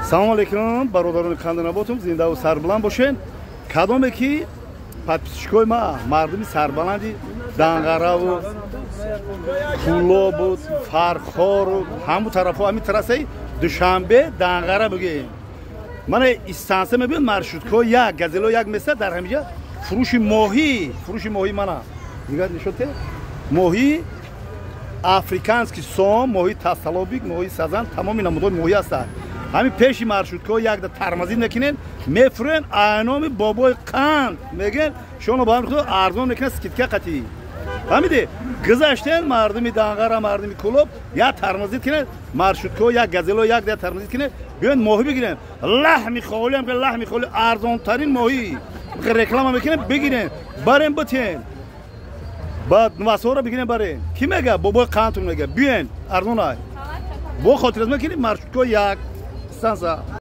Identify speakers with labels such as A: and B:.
A: Салом алейкум, бародарони қандинаботум, зиндаву сарбаланд бошед. Кадоме ки подписчикои ма мардуми сарбаланди Дангараву, Пулобу, Фархору, ҳаму тарафу ҳами трассаи Душанбе, Дангара бугем. Мана истанса мебинед маршрутко як газело як места дар ҳамиҷа фурӯши моҳӣ мана. Дигар нишоте моҳӣ африканский сом, моҳӣ тасалобик, моҳӣ сазан, тамоми намудҳои моҳӣ ҳастанд. Ҳамин пеши маршрутко якда тармазӣ мекунед, мефурӯед айноми бобои қанд мегӯяд шумо ба ҳам худо арзон мекунад скидка қатъӣ. Ҳамиде гузаштен мардуми Дангара, мардуми Кулоб як тармазӣ кунед, маршрутко як газело якда тармазӣ кунед, биёед моҳӣ бигиред. Лаҳми холӣ ҳам лаҳми холӣ арзонтарин моҳӣ реклама мекунед, бигиред, барем бутен. Баъд масора бигиред барем. Ки мега бобои қандтун мега биёед арзон ай. Бо хотират мекунед маршрутко як станса